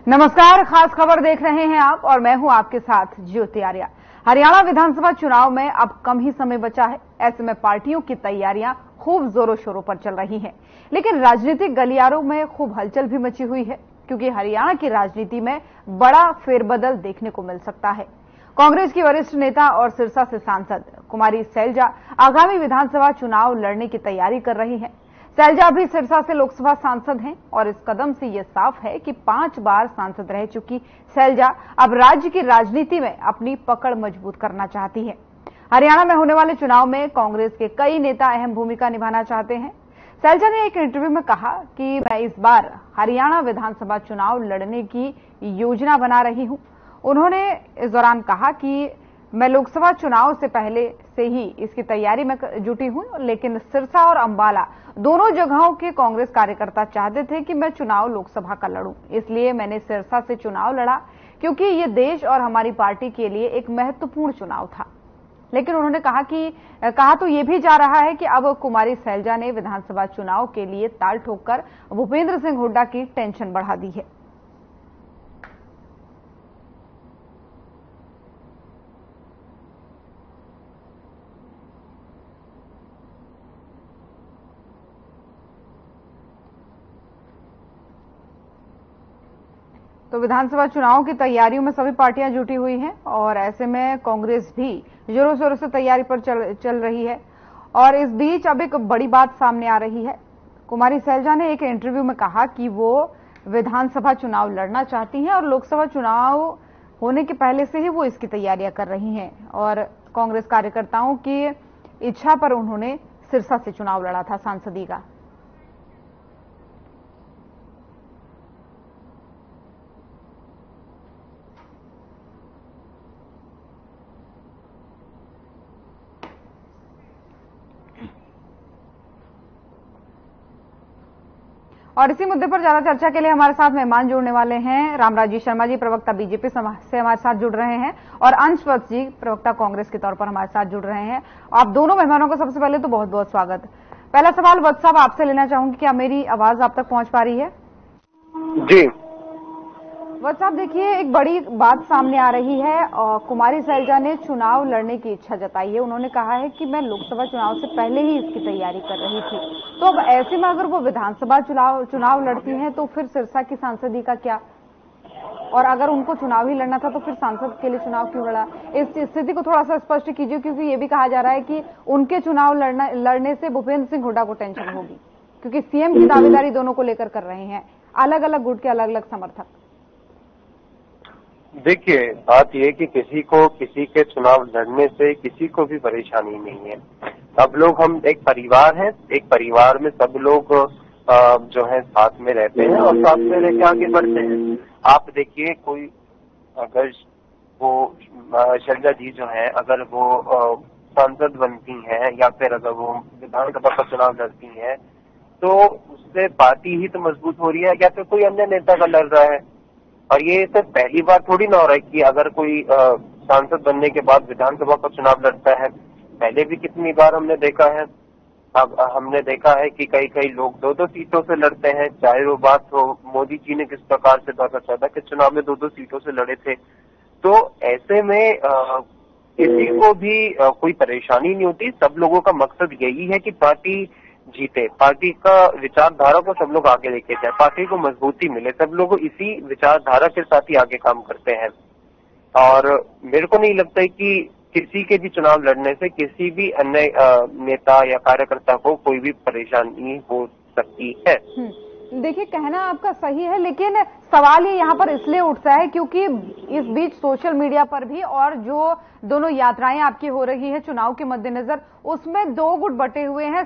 नमस्कार, खास खबर देख रहे हैं आप और मैं हूं आपके साथ ज्योति आर्या। हरियाणा विधानसभा चुनाव में अब कम ही समय बचा है। ऐसे में पार्टियों की तैयारियां खूब जोरों शोरों पर चल रही हैं, लेकिन राजनीतिक गलियारों में खूब हलचल भी मची हुई है, क्योंकि हरियाणा की राजनीति में बड़ा फेरबदल देखने को मिल सकता है। कांग्रेस की वरिष्ठ नेता और सिरसा से सांसद कुमारी सैलजा आगामी विधानसभा चुनाव लड़ने की तैयारी कर रही हैं। सैलजा भी सिरसा से लोकसभा सांसद हैं और इस कदम से यह साफ है कि 5 बार सांसद रह चुकी सैलजा अब राज्य की राजनीति में अपनी पकड़ मजबूत करना चाहती है। हरियाणा में होने वाले चुनाव में कांग्रेस के कई नेता अहम भूमिका निभाना चाहते हैं। सैलजा ने एक इंटरव्यू में कहा कि मैं इस बार हरियाणा विधानसभा चुनाव लड़ने की योजना बना रही हूं। उन्होंने इस दौरान कहा कि मैं लोकसभा चुनाव से पहले से ही इसकी तैयारी में जुटी हूं, लेकिन सिरसा और अंबाला दोनों जगहों के कांग्रेस कार्यकर्ता चाहते थे कि मैं चुनाव लोकसभा का लड़ूं, इसलिए मैंने सिरसा से चुनाव लड़ा, क्योंकि ये देश और हमारी पार्टी के लिए एक महत्वपूर्ण चुनाव था। लेकिन उन्होंने कहा तो ये भी जा रहा है कि अब कुमारी सैलजा ने विधानसभा चुनाव के लिए ताल ठोककर भूपेंद्र सिंह हुड्डा की टेंशन बढ़ा दी है। तो विधानसभा चुनाव की तैयारियों में सभी पार्टियां जुटी हुई हैं और ऐसे में कांग्रेस भी जोरों शोरों से तैयारी पर चल रही है। और इस बीच अब एक बड़ी बात सामने आ रही है। कुमारी सैलजा ने एक इंटरव्यू में कहा कि वो विधानसभा चुनाव लड़ना चाहती हैं और लोकसभा चुनाव होने के पहले से ही वो इसकी तैयारियां कर रही हैं। और कांग्रेस कार्यकर्ताओं की इच्छा पर उन्होंने सिरसा से चुनाव लड़ा था सांसदी का। और इसी मुद्दे पर ज्यादा चर्चा के लिए हमारे साथ मेहमान जुड़ने वाले हैं। रामराजी शर्मा जी प्रवक्ता बीजेपी से हमारे साथ जुड़ रहे हैं और अंश वत्स जी प्रवक्ता कांग्रेस के तौर पर हमारे साथ जुड़ रहे हैं। आप दोनों मेहमानों का सबसे पहले तो बहुत बहुत स्वागत। पहला सवाल वत्स साहब आपसे लेना चाहूंगी, क्या मेरी आवाज आप तक पहुंच पा रही है? जी वत्स साहब, देखिए एक बड़ी बात सामने आ रही है और कुमारी सैलजा ने चुनाव लड़ने की इच्छा जताई है। उन्होंने कहा है कि मैं लोकसभा चुनाव से पहले ही इसकी तैयारी कर रही थी। तो अब ऐसे में अगर वो विधानसभा चुनाव लड़ती हैं तो फिर सिरसा की सांसदी का क्या? और अगर उनको चुनाव ही लड़ना था तो फिर सांसद के लिए चुनाव क्यों लड़ा? इस स्थिति को थोड़ा सा स्पष्ट कीजिए, क्योंकि ये भी कहा जा रहा है कि उनके चुनाव लड़ने से भूपेंद्र सिंह हुड्डा को टेंशन होगी, क्योंकि सीएम की दावेदारी दोनों को लेकर कर रहे हैं, अलग अलग गुट के अलग अलग समर्थक। देखिए, बात यह कि किसी के चुनाव लड़ने से किसी को भी परेशानी नहीं है। सब लोग हम एक परिवार हैं, एक परिवार में सब लोग जो है साथ में रहते हैं और साथ में रहकर आगे बढ़ते हैं। आप देखिए, कोई अगर वो सैलजा जी जो है अगर वो सांसद बनती हैं या फिर अगर वो विधानसभा का चुनाव लड़ती हैं तो उससे पार्टी ही तो मजबूत हो रही है या फिर कोई अन्य नेता का लड़ रहा है। और ये तो पहली बार थोड़ी ना हो रहा है कि अगर कोई सांसद बनने के बाद विधानसभा का चुनाव लड़ता है। पहले भी कितनी बार हमने देखा है। अब हमने देखा है कि कई लोग 2-2 सीटों से लड़ते हैं, चाहे वो बात हो मोदी जी ने किस प्रकार से 2014 के चुनाव में 2-2 सीटों से लड़े थे। तो ऐसे में किसी को भी कोई परेशानी नहीं होती। सब लोगों का मकसद यही है कि पार्टी जीते, पार्टी का विचारधारा को सब लोग आगे लेके जाए, पार्टी को मजबूती मिले। सब लोग इसी विचारधारा के साथ ही आगे काम करते हैं और मेरे को नहीं लगता है कि किसी के भी चुनाव लड़ने से किसी भी अन्य नेता या कार्यकर्ता को कोई भी परेशानी हो सकती है। देखिए, कहना आपका सही है, लेकिन सवाल ये यहाँ पर इसलिए उठता है क्योंकि इस बीच सोशल मीडिया पर भी और जो दोनों यात्राएं आपकी हो रही है चुनाव के मद्देनजर, उसमें 2 गुट बटे हुए हैं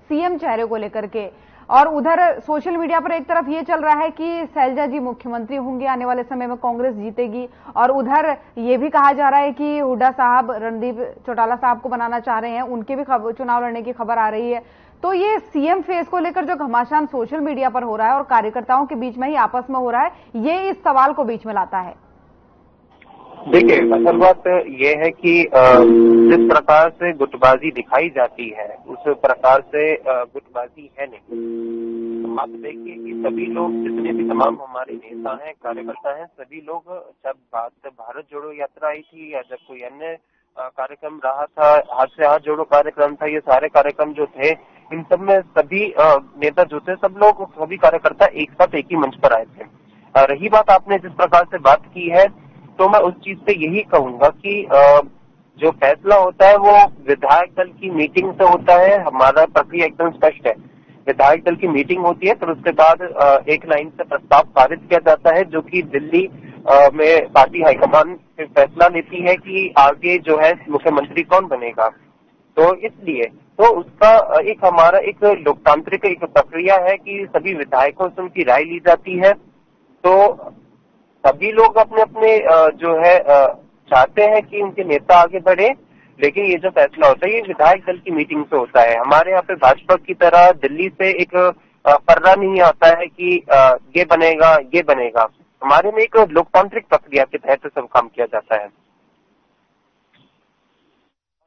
सीएम चेहरे को लेकर के। और उधर सोशल मीडिया पर एक तरफ ये चल रहा है कि सैलजा जी मुख्यमंत्री होंगे, आने वाले समय में कांग्रेस जीतेगी, और उधर ये भी कहा जा रहा है कि हुड्डा साहब रणदीप चौटाला साहब को बनाना चाह रहे हैं, उनके भी चुनाव लड़ने की खबर आ रही है। तो ये सीएम फेस को लेकर जो घमासान सोशल मीडिया पर हो रहा है और कार्यकर्ताओं के बीच में ही आपस में हो रहा है, ये इस सवाल को बीच में लाता है। देखिए, असल बात यह है कि जिस प्रकार से गुटबाजी दिखाई जाती है उस प्रकार से गुटबाजी है नहीं। आप देखिए कि सभी लोग, जितने भी तमाम हमारे नेता हैं, कार्यकर्ता हैं, सभी लोग, जब भारत जोड़ो यात्रा आई थी या जब कोई अन्य कार्यक्रम रहा था, हाथ से हाथ जोड़ो कार्यक्रम था, ये सारे कार्यक्रम जो थे, इन सब में सभी नेता जो थे, सब लोग, सभी कार्यकर्ता एक साथ एक ही मंच पर आए थे। रही बात आपने जिस प्रकार से बात की है, तो मैं उस चीज पे यही कहूंगा कि जो फैसला होता है वो विधायक दल की मीटिंग से होता है। हमारा प्रक्रिया एकदम स्पष्ट है। विधायक दल की मीटिंग होती है, फिर उसके बाद एक लाइन से प्रस्ताव पारित किया जाता है, जो कि दिल्ली में पार्टी हाईकमान फैसला लेती है कि आगे जो है मुख्यमंत्री कौन बनेगा। तो इसलिए तो उसका एक हमारा एक लोकतांत्रिक एक प्रक्रिया है कि सभी विधायकों से उनकी राय ली जाती है। तो सभी लोग अपने अपने जो है चाहते हैं कि उनके नेता आगे बढ़े, लेकिन ये जो फैसला होता है ये विधायक दल की मीटिंग से होता है। हमारे यहाँ पे भाजपा की तरह दिल्ली से एक पर्रा नहीं आता है कि ये बनेगा ये बनेगा। हमारे में एक लोकतांत्रिक प्रक्रिया के तहत सब काम किया जाता है।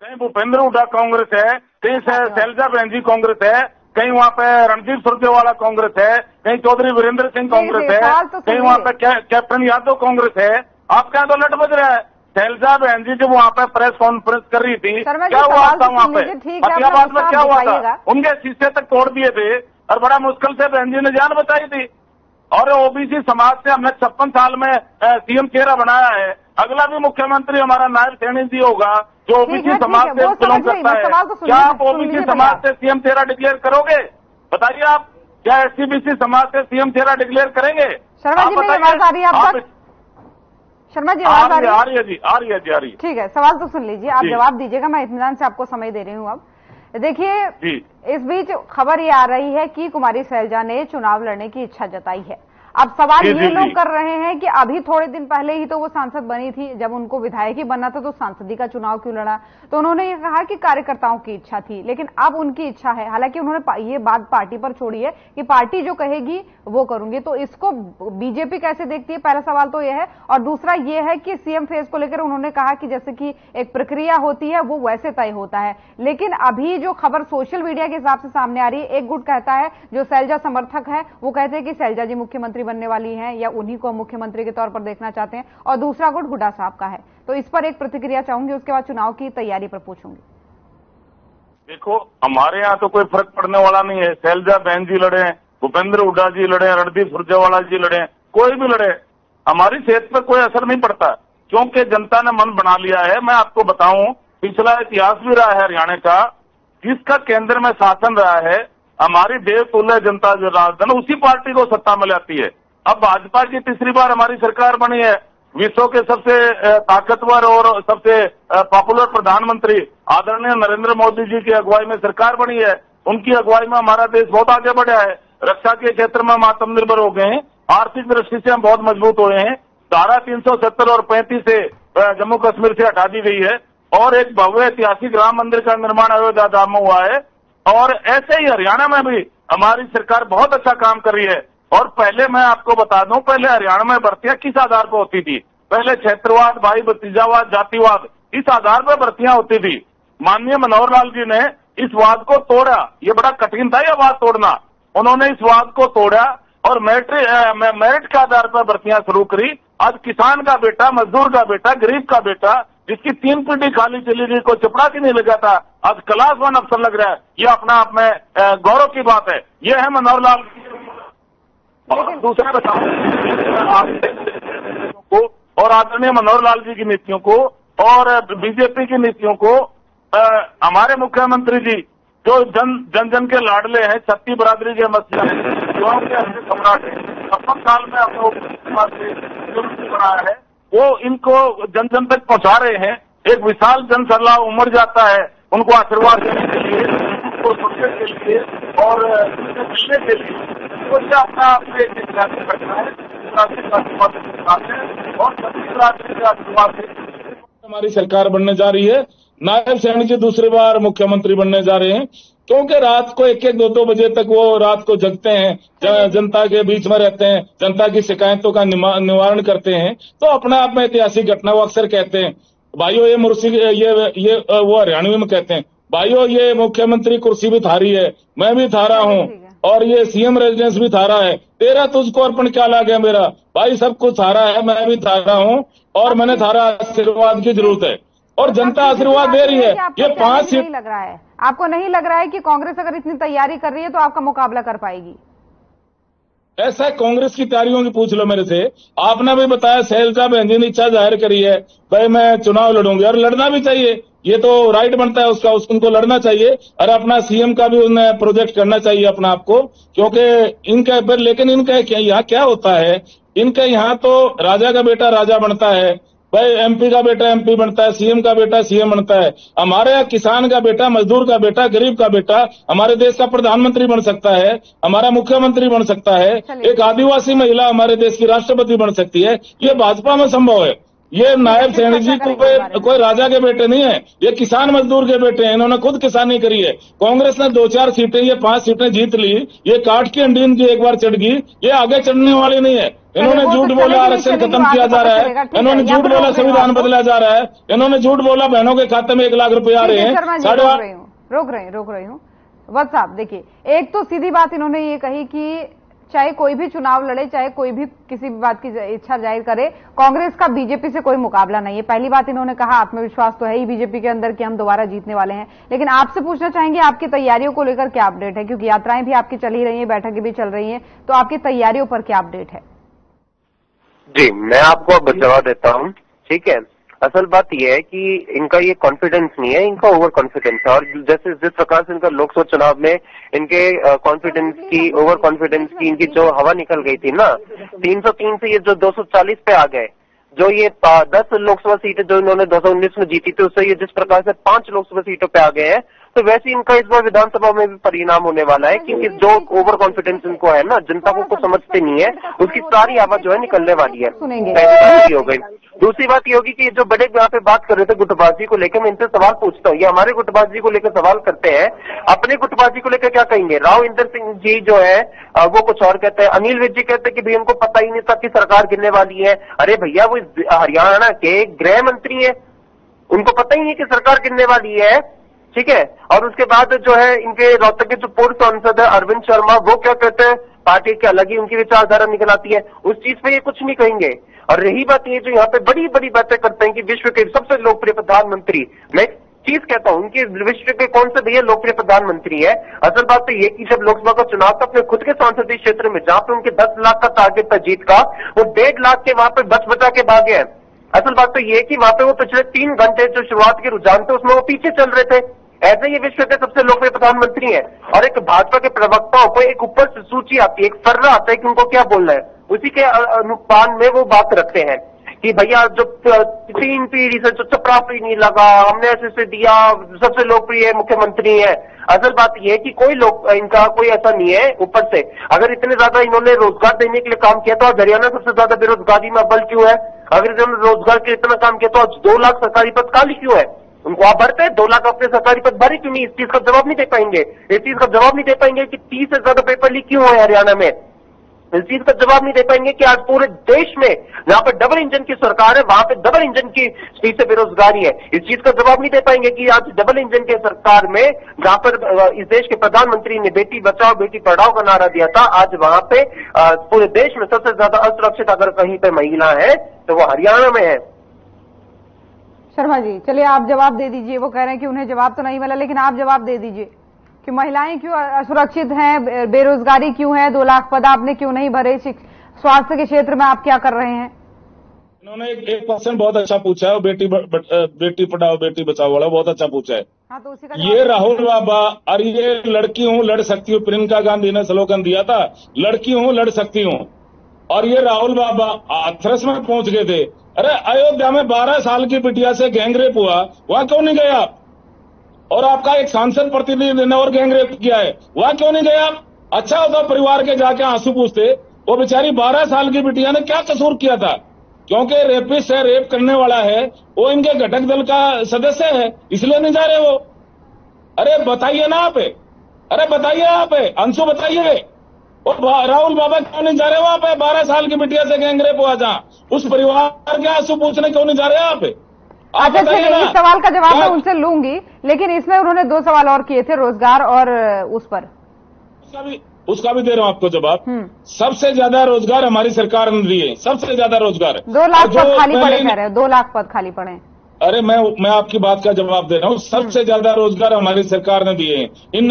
कहीं भूपेंद्र हुड्डा कांग्रेस है, कहीं शैलजा बहन जी कांग्रेस है, कहीं वहाँ पे रणदीप सुरजेवाला कांग्रेस है, कहीं चौधरी वीरेंद्र सिंह कांग्रेस है, कहीं वहाँ पे कैप्टन यादव कांग्रेस है। आपके यहाँ तो लट बज रहा है। शैलजा बहन जी जब वहाँ पे प्रेस कॉन्फ्रेंस कर रही थी, क्या हुआ था वहाँ पे? फतेहाबाद में क्या हुआ था? उनके शीशे तक तोड़ दिए थे और बड़ा मुश्किल से बहन जी ने जान बचाई थी। और ओबीसी समाज से हमने 56 साल में सीएम चेहरा बनाया है। अगला भी मुख्यमंत्री हमारा नायब सैनी जी होगा, जो ओबीसी समाज से बिलोंग करता है। क्या आप ओबीसी समाज से सीएम चेहरा डिक्लेयर करोगे? बताइए आप, क्या एससी-बीसी समाज से सीएम चेहरा डिक्लेयर करेंगे? शर्मा जी मेरी आवाज आ रही है आप तक? शर्मा जी आवाज आ रही है? आ रही है जी, आ रही है जी, आ रही है। ठीक है, सवाल तो सुन लीजिए, आप जवाब दीजिएगा। मैं इत्मीनान से आपको समय दे रही हूँ। अब देखिए, इस बीच खबर ये आ रही है कि कुमारी शैलजा ने चुनाव लड़ने की इच्छा जताई है। अब सवाल ये लोग कर रहे हैं कि अभी थोड़े दिन पहले ही तो वो सांसद बनी थी, जब उनको विधायक ही बनना था तो सांसदी का चुनाव क्यों लड़ा? तो उन्होंने ये कहा कि कार्यकर्ताओं की इच्छा थी, लेकिन अब उनकी इच्छा है। हालांकि उन्होंने ये बात पार्टी पर छोड़ी है कि पार्टी जो कहेगी वो करूंगी। तो इसको बीजेपी कैसे देखती है, पहला सवाल तो यह है। और दूसरा ये है कि सीएम फेज को लेकर उन्होंने कहा कि जैसे कि एक प्रक्रिया होती है वो वैसे तय होता है, लेकिन अभी जो खबर सोशल मीडिया के हिसाब से सामने आ रही है, एक गुट कहता है, जो शैलजा समर्थक है वो कहते हैं कि शैलजा जी मुख्यमंत्री बनने वाली हैं या उन्हीं को मुख्यमंत्री के तौर पर देखना चाहते हैं, और दूसरा गुट हुड्डा साहब का है। तो इस पर एक प्रतिक्रिया चाहूंगी, उसके बाद चुनाव की तैयारी पर पूछूंगी। देखो, हमारे यहाँ तो कोई फर्क पड़ने वाला नहीं है। शैलजा बहन जी लड़े, भूपेंद्र हुड्डा जी लड़े, रणदीप सुरजेवाला जी लड़े, कोई भी लड़े, हमारी सेहत पर कोई असर नहीं पड़ता, क्योंकि जनता ने मन बना लिया है। मैं आपको बताऊं, पिछला इतिहास भी रहा है हरियाणा का, जिसका केंद्र में शासन रहा है, हमारी देवतुल्य जनता जनार्दन उसी पार्टी को सत्ता में लाती है। अब भाजपा की तीसरी बार हमारी सरकार बनी है। विश्व के सबसे ताकतवर और सबसे पॉपुलर प्रधानमंत्री आदरणीय नरेंद्र मोदी जी की अगुवाई में सरकार बनी है। उनकी अगुवाई में हमारा देश बहुत आगे बढ़ा है। रक्षा के क्षेत्र में हम आत्मनिर्भर हो गए हैं, आर्थिक दृष्टि से हम बहुत मजबूत हुए हैं। धारा 370 और 35 से जम्मू कश्मीर से हटा दी गई है और एक भव्य ऐतिहासिक राम मंदिर का निर्माण अयोध्या धाम में हुआ है। और ऐसे ही हरियाणा में भी हमारी सरकार बहुत अच्छा काम कर रही है। और पहले मैं आपको बता दूं, पहले हरियाणा में भर्तियां किस आधार पर होती थी? पहले क्षेत्रवाद, भाई भतीजावाद, जातिवाद, इस आधार पर भर्तियां होती थी। माननीय मनोहर लाल जी ने इस वाद को तोड़ा। ये बड़ा कठिन था, यह वाद तोड़ना। उन्होंने इस वाद को तोड़ा और मेरिट के आधार पर भर्तियां शुरू करी। आज किसान का बेटा, मजदूर का बेटा, गरीब का बेटा, जिसकी 3 पीढ़ी खाली चली गई, को चपड़ा की नहीं लगा था, आज क्लास 1 अफसर लग रहा है। ये अपना आप में गौरव की बात है। ये है मनोहर लाल। और दूसरा बताऊं को और आदरणीय मनोहर लाल जी की नीतियों को और बीजेपी की नीतियों को, हमारे मुख्यमंत्री जी जो जन जन के लाडले हैं, छत्ती बरादरी के मसला है, युवाओं के अच्छे सम्राट है, 56 साल में अपने बनाया है, वो इनको जन जन तक पहुंचा रहे हैं। एक विशाल जन सलाह उमड़ जाता है उनको आशीर्वाद देने के लिए, उनको सुनने के लिए और मिलने के लिए। तो ये अपना आपसे हमारी सरकार बनने जा रही है। नायब सैनी जी दूसरी बार मुख्यमंत्री बनने जा रहे हैं, क्योंकि रात को 1-1, 2-2 बजे तक वो रात को जगते हैं, जनता के बीच में रहते हैं, जनता की शिकायतों का निवारण करते हैं। तो अपने आप में ऐतिहासिक घटना। वो अक्सर कहते हैं, भाइयों ये वो हरियाणवी में कहते हैं, भाइयों ये मुख्यमंत्री कुर्सी भी थारी है, मैं भी थारा हूँ। और ये सीएम रेजिडेंस भी थारा है। तेरा तुझको अर्पण क्या ला गया मेरा भाई, सब कुछ थारा है, मैं भी थारा हूँ और मैंने थारा आशीर्वाद की जरूरत है और जनता आशीर्वाद दे रही है। ये 5 सीट लग रहा है, आपको नहीं लग रहा है कि कांग्रेस अगर इतनी तैयारी कर रही है तो आपका मुकाबला कर पाएगी? ऐसा कांग्रेस की तैयारियों की पूछ लो मेरे से। आपने भी बताया शैलजा बहन जी ने इच्छा जाहिर करी है भाई मैं चुनाव लड़ूंगी, और लड़ना भी चाहिए, ये तो राइट बनता है उसका, उनको लड़ना चाहिए और अपना सीएम का भी उन्हें प्रोजेक्ट करना चाहिए अपना आपको, क्योंकि इनके पर, लेकिन इनका यहाँ क्या होता है, इनके यहाँ तो राजा का बेटा राजा बनता है भाई, एमपी का बेटा एमपी बनता है, सीएम का बेटा सीएम बनता है। हमारे यहाँ किसान का बेटा, मजदूर का बेटा, गरीब का बेटा हमारे देश का प्रधानमंत्री बन सकता है, हमारा मुख्यमंत्री बन सकता है, एक आदिवासी महिला हमारे देश की राष्ट्रपति बन सकती है। ये भाजपा में संभव है। ये नायब सैनिक जी कोई राजा के बेटे नहीं है, ये किसान मजदूर के बेटे हैं, इन्होंने खुद किसानी करी है। कांग्रेस ने 2-4 सीटें, ये 5 सीटें जीत ली, ये काट की अंडी इनकी एक बार चढ़ गई, ये आगे चढ़ने वाली नहीं है। इन्होंने झूठ बोला आरक्षण खत्म किया जा रहा है, इन्होंने झूठ बोला संविधान बदला जा रहा है, इन्होंने झूठ बोला बहनों के खाते में 1 लाख रुपए आ रहे हैं। रोक रही हूँ वत्स साहब, देखिए एक तो सीधी बात इन्होंने ये कही कि चाहे कोई भी चुनाव लड़े, चाहे कोई भी किसी भी बात की इच्छा जाहिर करे, कांग्रेस का बीजेपी से कोई मुकाबला नहीं है। पहली बात इन्होंने कहा आत्मविश्वास तो है ही बीजेपी के अंदर कि हम दोबारा जीतने वाले हैं। लेकिन आपसे पूछना चाहेंगे आपकी तैयारियों को लेकर क्या अपडेट है, क्योंकि यात्राएं भी आपकी चल ही रही हैं, बैठकें भी चल रही हैं, तो आपकी तैयारियों पर क्या अपडेट है? जी, मैं आपको अब जवाब देता हूँ, ठीक है। असल बात यह है कि इनका ये कॉन्फिडेंस नहीं है, इनका ओवर कॉन्फिडेंस है। और जैसे जिस प्रकार से इनका लोकसभा चुनाव में इनके कॉन्फिडेंस की, ओवर कॉन्फिडेंस की इनकी जो हवा निकल गई थी ना, 303 से ये जो 240 पे आ गए, जो ये 10 लोकसभा सीटें जो इन्होंने 2019 में जीती थी, उससे ये जिस प्रकार से 5 लोकसभा सीटों पे आ गए हैं, तो वैसे इनका इस बार विधानसभा में भी परिणाम होने वाला है, क्योंकि जो ओवर कॉन्फिडेंस इनको है ना, जनता को समझते नहीं है, उसकी सारी आवाज जो है निकलने वाली है। पहली बात ये हो गई। दूसरी बात ये होगी कि जो बड़े यहाँ पे बात कर रहे थे गुटबाजी को लेकर, मैं इनसे सवाल पूछता हूँ, ये हमारे गुटबाजी को लेकर सवाल करते हैं, अपने गुटबाजी को लेकर क्या कहेंगे? राव इंदर सिंह जी जो है वो कुछ और कहते हैं, अनिल विज जी कहते हैं कि भाई उनको पता ही नहीं था कि सरकार गिरने वाली है। अरे भैया, वो हरियाणा के गृह मंत्री है, उनको पता ही नहीं कि सरकार गिरने वाली है, ठीक है। और उसके बाद जो है इनके रोहतक के जो पूर्व सांसद है अरविंद शर्मा, वो क्या कहते हैं, पार्टी की अलग ही उनकी विचारधारा निकल आती है, उस चीज पे ये कुछ नहीं कहेंगे। और रही बात ये जो यहाँ पे बड़ी बड़ी बातें करते हैं कि विश्व के सबसे लोकप्रिय प्रधानमंत्री, मैं एक चीज कहता हूं, उनके विश्व के कौन से भैया लोकप्रिय प्रधानमंत्री है? असल बात तो ये कि जब लोकसभा का चुनाव था अपने खुद के संसदीय क्षेत्र में, जहां पे उनके 10 लाख का टारगेट था जीत का, वो 1.5 लाख के वहां पे बचा के भागे हैं। असल बात तो ये कि वहां पे वो पिछले 3 घंटे जो शुरुआत के रुझान थे उसमें वो पीछे चल रहे थे। ऐसे ये विश्व के सबसे लोकप्रिय प्रधानमंत्री हैं। और एक भाजपा के प्रवक्ताओं को एक ऊपर से सूची आती है, एक फर्रा आता है कि उनको क्या बोलना है, उसी के अनुपान में वो बात रखते हैं कि भैया जो 3 पीढ़ी से जो चपरासी नहीं लगा, हमने ऐसे दिया, सबसे लोकप्रिय मुख्यमंत्री है। असल बात यह है कि कोई लोग इनका कोई ऐसा नहीं है ऊपर से। अगर इतने ज्यादा इन्होंने रोजगार देने के लिए काम किया तो आज हरियाणा सबसे ज्यादा बेरोजगारी में अव्वल क्यों है? अगर इन्होंने रोजगार के लिए इतना काम किया तो आज 2 लाख सरकारी पद खाली क्यों है? उनको आप भरते 2 लाख अपने सरकारी पद भरे क्यों नहीं? इस चीज का जवाब नहीं दे पाएंगे। इस चीज का जवाब नहीं दे पाएंगे कि 30 से ज्यादा पेपर लीक क्यों है हरियाणा में। इस चीज का जवाब नहीं दे पाएंगे कि आज पूरे देश में जहां पर डबल इंजन की सरकार है वहां पे डबल इंजन की स्पीड से बेरोजगारी है। इस चीज का जवाब नहीं दे पाएंगे कि आज डबल इंजन के सरकार में जहां पर इस देश के प्रधानमंत्री ने बेटी बचाओ बेटी पढ़ाओ का नारा दिया था, आज वहां पे पूरे देश में सबसे ज्यादा असुरक्षित अगर कहीं पे महिला है तो वो हरियाणा में है। शर्मा जी, चलिए आप जवाब दे दीजिए। वो कह रहे हैं कि उन्हें जवाब तो नहीं मिला, लेकिन आप जवाब दे दीजिए कि महिलाएं क्यों असुरक्षित हैं, बेरोजगारी क्यों है, 2 लाख पद आपने क्यों नहीं भरे, स्वास्थ्य के क्षेत्र में आप क्या कर रहे हैं? इन्होंने एक क्वेश्चन बहुत अच्छा पूछा है, बेटी पढ़ाओ बेटी बचाओ वाला बहुत अच्छा पूछा है। हाँ, तो उसी का ये राहुल बाबा, अरे ये लड़की हूँ लड़ सकती हूँ, प्रियंका गांधी ने स्लोगन दिया था, लड़की हूँ लड़ सकती हूँ। और ये राहुल बाबा हाथरस में पहुंच गए थे। अरे अयोध्या में 12 साल की बिटिया से गैंगरेप हुआ, वहां क्यों नहीं गए आप? और आपका एक सांसद प्रतिनिधि ने और गैंगरेप किया है, वहां क्यों नहीं गए आप? अच्छा होता परिवार के जाके आंसू पूछते। वो बेचारी 12 साल की बिटिया ने क्या कसूर किया था? क्योंकि रेपिस्ट है, रेप करने वाला है, वो इनके घटक दल का सदस्य है, इसलिए नहीं जा रहे वो। अरे बताइए ना आप, अरे बताइए आप, अंशु बताइए। और राहुल बाबा क्यों नहीं जा रहे वहां पे? 12 साल की बिटिया से गैंगरेप हुआ जहां, उस परिवार के आंसू पूछने क्यों नहीं जा रहे आप? अच्छा, चलिए इस सवाल का जवाब मैं उनसे लूंगी, लेकिन इसमें उन्होंने 2 सवाल और किए थे, रोजगार और उस पर उसका भी दे रहा हूं आपको जवाब। सबसे ज्यादा रोजगार हमारी सरकार ने दिए, सबसे ज्यादा रोजगार। 2 लाख पद खाली पड़े कह रहे हैं, 2 लाख पद खाली पड़े। अरे मैं आपकी बात का जवाब दे रहा हूँ। सबसे ज्यादा रोजगार हमारी सरकार ने दिए हैं।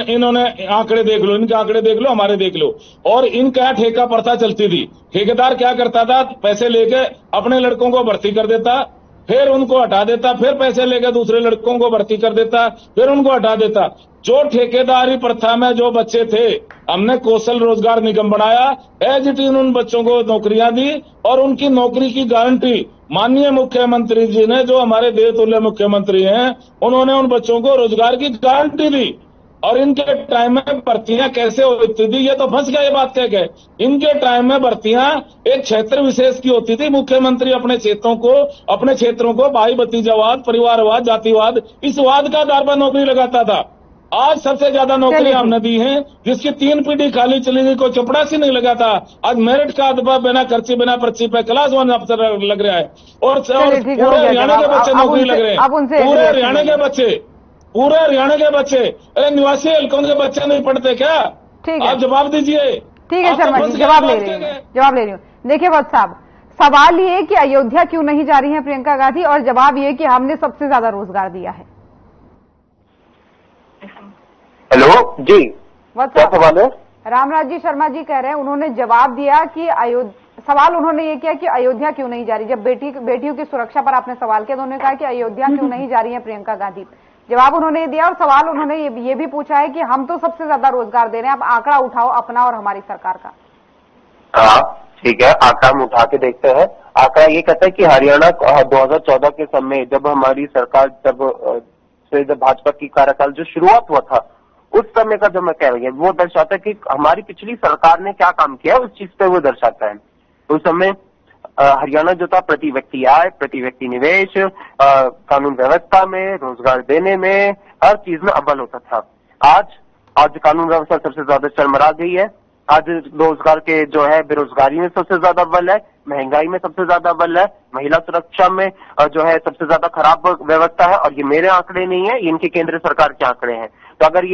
इन्होंने आंकड़े देख लो, इनके आंकड़े देख लो, हमारे देख लो। और इनका ठेका प्रथा चलती थी। ठेकेदार क्या करता था, पैसे लेके अपने लड़कों को भर्ती कर देता, फिर उनको हटा देता, फिर पैसे लेकर दूसरे लड़कों को भर्ती कर देता, फिर उनको हटा देता। जो ठेकेदारी प्रथा में जो बच्चे थे, हमने कौशल रोजगार निगम बनाया, एज इट इज उन बच्चों को नौकरियां दी और उनकी नौकरी की गारंटी माननीय मुख्यमंत्री जी ने, जो हमारे देवतुल्य मुख्यमंत्री हैं, उन्होंने उन बच्चों को रोजगार की गारंटी दी। और इनके टाइम में भर्तियां कैसे होती थी, ये तो फंस गए, ये बात कह गए। इनके टाइम में भर्तियां एक क्षेत्र विशेष की होती थी। मुख्यमंत्री अपने क्षेत्रों को भाई भतीजावाद, परिवारवाद, जातिवाद, इस वाद का आधार पर नौकरी लगाता था। आज सबसे ज्यादा नौकरी हमने दी है, जिसकी 3 पीढ़ी खाली चली गई, कोई चपड़ासी नहीं लगा था। आज मेरिट का आधार बिना खर्ची बिना पर्ची पे क्लास 1 अफसर लग रहा है। और पूरे हरियाणा के बच्चे नौकरी लग रहे हैं, पूरे हरियाणा के बच्चे। अरे निवासी हल्कों के बच्चे नहीं पढ़ते क्या? आप जवाब दीजिए। ठीक है शर्मा जी, जवाब ले रही हूँ। देखिए वत्स साहब, सवाल ये कि अयोध्या क्यों नहीं जा रही है प्रियंका गांधी, और जवाब ये कि हमने सबसे ज्यादा रोजगार दिया है। हेलो जी, क्या सवाल है? रामराज जी शर्मा जी कह रहे हैं, उन्होंने जवाब दिया कि सवाल उन्होंने ये किया कि अयोध्या क्यों नहीं जा रही। जब बेटियों की सुरक्षा पर आपने सवाल किया तो उन्होंने कहा कि अयोध्या क्यों नहीं जा रही है प्रियंका गांधी। जवाब उन्होंने दिया, और सवाल उन्होंने ये भी पूछा है कि हम तो सबसे ज्यादा रोजगार दे रहे हैं, आप आंकड़ा उठाओ अपना और हमारी सरकार का। हाँ ठीक है, आंकड़ा हम उठा के देखते हैं। आंकड़ा ये कहता है कि हरियाणा 2014 के समय जब हमारी सरकार जब भाजपा की कार्यकाल जो शुरुआत हुआ था, उस समय का जो मैं कह रही हूँ वो दर्शाता है कि हमारी पिछली सरकार ने क्या काम किया, उस चीज पे वो दर्शाता है। उस समय हरियाणा जो था प्रति व्यक्ति आय, प्रति व्यक्ति निवेश, कानून व्यवस्था में, रोजगार देने में, हर चीज में अव्वल होता था। आज कानून व्यवस्था सबसे ज्यादा चरमरा गई है। आज रोजगार के जो है बेरोजगारी में सबसे ज्यादा अव्वल है, महंगाई में सबसे ज्यादा अव्वल है, महिला सुरक्षा में जो है सबसे ज्यादा खराब व्यवस्था है। और ये मेरे आंकड़े नहीं है, इनके केंद्र सरकार के आंकड़े हैं। तो अगर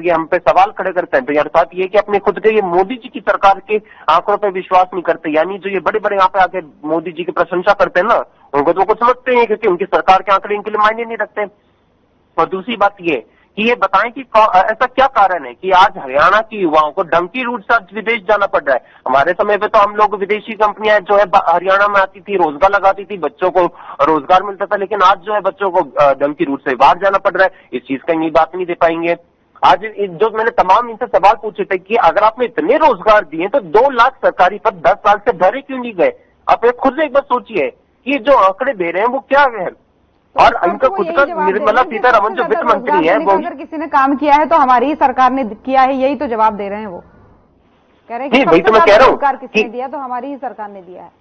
ये हम पे सवाल खड़े करते हैं तो यार साथ ये कि अपने खुद के ये मोदी जी की सरकार के आंकड़ों पे विश्वास नहीं करते, यानी जो ये बड़े बड़े यहाँ पे आके मोदी जी की प्रशंसा करते हैं ना, उनको तो कुछ समझते हैं क्योंकि उनकी सरकार के आंकड़े इनके लिए मायने नहीं रखते। और दूसरी बात ये कि ये बताएं कि ऐसा क्या कारण है कि आज हरियाणा के युवाओं को डंकी रूट से विदेश जाना पड़ रहा है। हमारे समय पे तो हम लोग विदेशी कंपनियां जो है हरियाणा में आती थी, रोजगार लगाती थी, बच्चों को रोजगार मिलता था, लेकिन आज जो है बच्चों को डंकी रूट से बाहर जाना पड़ रहा है। इस चीज का ये बात नहीं दे पाएंगे। आज जो मैंने तमाम इनसे सवाल पूछे थे कि अगर आपने इतने रोजगार दिए तो 2 लाख सरकारी पद 10 साल से भरे क्यों नहीं गए? आप खुद से एक बार सोचिए कि जो आंकड़े दे रहे हैं वो क्या है। और इनका खुद का निर्मला सीतारमण जो वित्त मंत्री है, वो अगर किसी ने काम किया है तो हमारी ही सरकार ने किया है, यही तो जवाब दे रहे हैं। वो कह रहे हैं वही तो मैं कह रहा हूँ, सरकार किसने दिया, तो हमारी ही सरकार ने दिया है।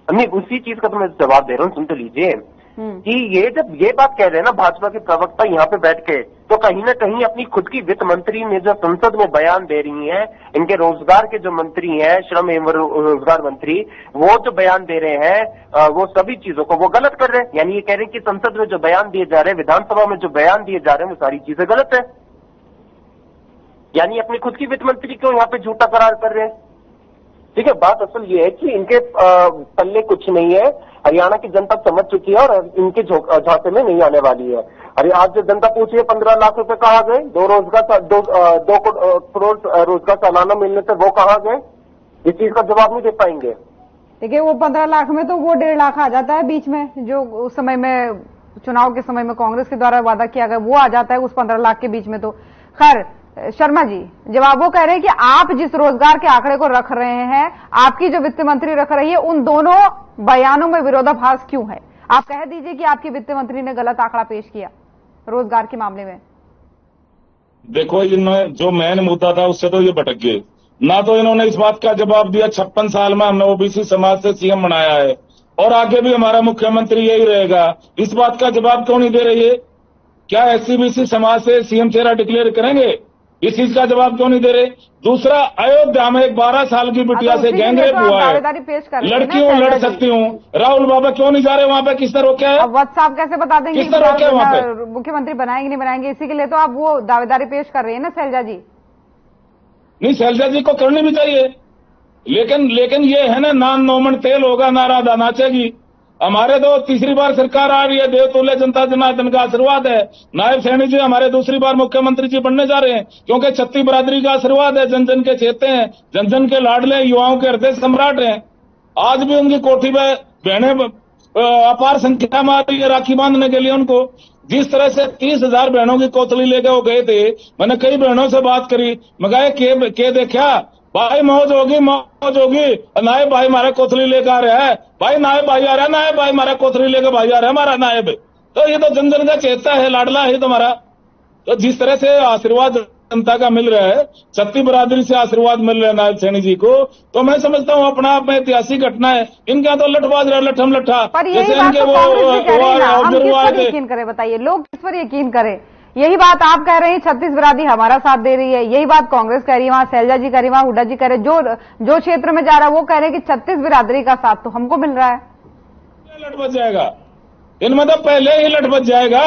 नहीं, उसी चीज का तो मैं जवाब दे रहा हूँ, सुन तो लीजिए कि ये जब ये बात कह रहे हैं ना भाजपा के प्रवक्ता यहाँ पे बैठ के, तो कहीं ना कहीं अपनी खुद की वित्त मंत्री ने जो संसद में बयान दे रही हैं, इनके रोजगार के जो मंत्री हैं, श्रम एवं रोजगार मंत्री, वो जो बयान दे रहे हैं वो सभी चीजों को वो गलत कर रहे हैं। यानी ये कह रहे हैं कि संसद में जो बयान दिए जा रहे हैं, विधानसभा में जो बयान दिए जा रहे हैं, वो सारी चीजें गलत है। यानी अपनी खुद की वित्त मंत्री क्यों यहाँ पे झूठा करार कर रहे हैं। ठीक है, बात असल ये है कि इनके पल्ले कुछ नहीं है। हरियाणा की जनता समझ चुकी है और इनके झांसे में नहीं आने वाली है। अरे आज जो जनता पूछी है 15 लाख रुपए कहाँ गए, 2 करोड़ रोजगार सालाना मिलने से वो कहाँ गए, इस चीज का जवाब नहीं दे पाएंगे। देखिए वो 15 लाख में तो वो 1.5 लाख आ जाता है बीच में, जो उस समय में चुनाव के समय में कांग्रेस के द्वारा वादा किया गया, वो आ जाता है उस 15 लाख के बीच में। तो खैर शर्मा जी, जवाब वो कह रहे हैं कि आप जिस रोजगार के आंकड़े को रख रहे हैं, आपकी जो वित्त मंत्री रख रही है, उन दोनों बयानों में विरोधाभास क्यों है? आप कह दीजिए कि आपकी वित्त मंत्री ने गलत आंकड़ा पेश किया रोजगार के मामले में। देखो, इन्होंने जो मेन मुद्दा था उससे तो ये भटक गए ना। तो इन्होंने इस बात का जवाब दिया 56 साल में हमने ओबीसी समाज से सीएम बनाया है और आगे भी हमारा मुख्यमंत्री यही रहेगा। इस बात का जवाब क्यों नहीं दे रही है? क्या एससी-बीसी समाज से सीएम चेहरा डिक्लेयर करेंगे? इस चीज का जवाब क्यों नहीं दे रहे? दूसरा, अयोध्या में एक 12 साल की बिटिया से गैंगरेप हुआ है, लड़की हूँ, लड़ सकती हूँ, राहुल बाबा क्यों नहीं जा रहे वहां पे? किसने रोका है? वत्स साहब कैसे बता देंगे किसने रोका है वहां पे? मुख्यमंत्री बनाएंगे नहीं बनाएंगे, इसी के लिए तो आप वो दावेदारी पेश कर रही है ना शैलजा जी। नहीं, शैलजा जी को करनी भी चाहिए, लेकिन ये है ना, नान नौमन तेल होगा, नाराधा नाचेगी। हमारे तो तीसरी बार सरकार आ रही है, देवतुल्य जनता जनार्दन का आशीर्वाद है। नायब सैनी जी हमारे दूसरी बार मुख्यमंत्री जी बनने जा रहे हैं, क्योंकि छत्ती बरादरी का आशीर्वाद है, जन जन के चेते हैं, जन जन के लाडले, युवाओं के हृदय सम्राट हैं। आज भी उनकी कोठी में बहनें अपार संख्या में आ रही है राखी बांधने के लिए उनको। जिस तरह से 30,000 बहनों की कोथली लेकर वो गए थे, मैंने कई बहनों से बात करी, मैं कहा के देखा भाई, मौज होगी नायब भाई हमारा कोथली लेकर आ रहा है, भाई नायब भाई आ रहा है, नायब भाई हमारा कोथली लेकर भाई आ रहा है, हमारा नायब। तो ये तो जन जन का चेता है, लाडला है तुम्हारा। तो जिस तरह से आशीर्वाद जनता का मिल रहा है, छत्ती बरादरी से आशीर्वाद मिल रहा है नायब सैनी जी को, तो मैं समझता हूँ अपना आप में ऐतिहासिक घटना है। इनके यहाँ तो लठबाज रहा, लठम लठा, जैसे इनके वो यकीन करें, बताइए लोग किस पर यकीन करें? यही बात आप कह रहे हैं, छत्तीस बरादरी हमारा साथ दे रही है, यही बात कांग्रेस कह रही है, वहां शैलजा जी कह रही है, वहां हुड्डा जी कह रहे हैं, जो क्षेत्र में जा रहा है वो कह रहे हैं कि छत्तीस बरादरी का साथ तो हमको मिल रहा है। लट बच जाएगा, इनमें तो पहले ही लट बच जाएगा।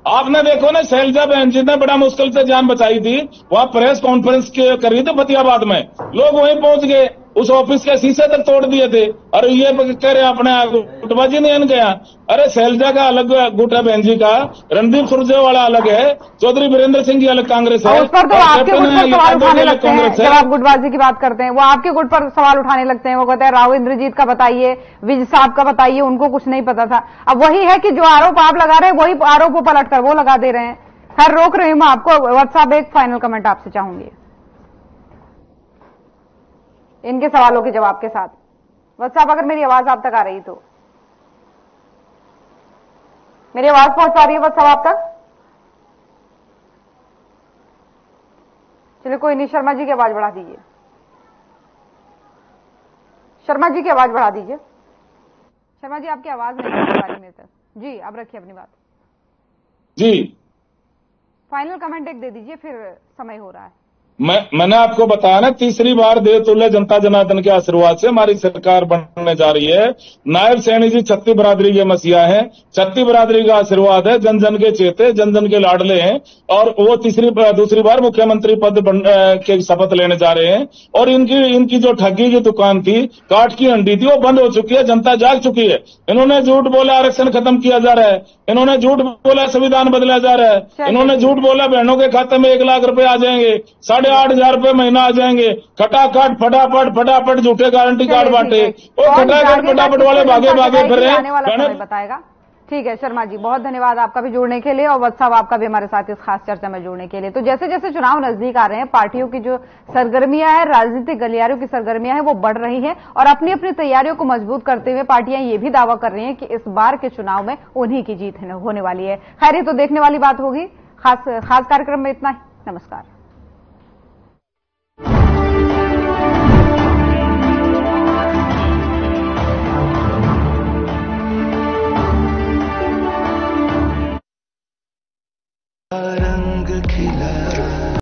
आपने देखो ना, शैलजा बहन जी ने बड़ा मुश्किल से जान बचाई थी, वहां प्रेस कॉन्फ्रेंस करी थी फतेहाबाद में, लोग वहीं पहुंच गए, उस ऑफिस के शीशे तक तोड़ दिए थे। और ये कह रहे अपने गुटबाजी नहीं इनके यहाँ। अरे शैलजा का अलग गुट है, बहन जी का, रणदीप सुरजेवाला अलग है, चौधरी वीरेंद्र सिंह की अलग कांग्रेस है। उस पर तो आपके गुट पर सवाल उठाने लगते हैं, जब आप गुटबाजी की बात करते हैं वो आपके गुट पर सवाल उठाने लगते हैं। वो कहते हैं राव इंद्रजीत का बताइए, विज साहब का बताइए, उनको कुछ नहीं पता था। अब वही है कि जो आरोप आप लगा रहे हैं वही आरोप को पलट कर वो लगा दे रहे हैं। खैर रोक रही हूं मैं आपको। व्हाट्सएप एक फाइनल कमेंट आपसे चाहूंगी इनके सवालों के जवाब के साथ। व्हाट्सएप अगर मेरी आवाज आप तक आ रही तो, मेरी आवाज पहुंच पा रही है व्हाट्सएप आप तक? चलिए कोई नहीं, शर्मा जी की आवाज बढ़ा दीजिए, शर्मा जी की आवाज बढ़ा दीजिए। शर्मा जी आपकी आवाज नहीं आ रही मेरे तक। जी आप रखिए अपनी बात जी। फाइनल कमेंट एक दे दीजिए, फिर समय हो रहा है। मैंने आपको बताया ना, तीसरी बार देवतुल्य जनता जनार्दन के आशीर्वाद से हमारी सरकार बनने जा रही है। नायब सैनी जी छत्ती बरादरी के मसीहा हैं, छत्ती बरादरी का आशीर्वाद है, जन जन के चेते, जन जन के लाडले हैं, और वो दूसरी बार मुख्यमंत्री पद के शपथ लेने जा रहे हैं। और इनकी जो ठगी की दुकान थी, काट की हंडी थी, वो बंद हो चुकी है, जनता जाग चुकी है। इन्होंने झूठ बोला आरक्षण खत्म किया जा रहा है, इन्होंने झूठ बोला संविधान बदला जा रहा है, इन्होंने झूठ बोला बहनों के खाते में 1 लाख रुपए आ जाएंगे, 8,500 रुपए महीना आ जाएंगे। खटाखट फटाफट झूठे गारंटी कार्ड बांटे, वो खटाखट फटाफट वाले भागे फिर रहे हैं। बताएगा। ठीक है शर्मा जी, बहुत धन्यवाद आपका भी जुड़ने के लिए, और वत्स साहब आपका भी हमारे साथ इस खास चर्चा में जुड़ने के लिए। तो जैसे जैसे चुनाव नजदीक आ रहे हैं, पार्टियों की जो सरगर्मियां हैं, राजनीतिक गलियारों की सरगर्मियां हैं, वो बढ़ रही हैं, और अपनी अपनी तैयारियों को मजबूत करते हुए पार्टियां ये भी दावा कर रही हैं कि इस बार के चुनाव में उन्हीं की जीत होने वाली है। खैर ये तो देखने वाली बात होगी। खास कार्यक्रम में इतना ही। नमस्कार।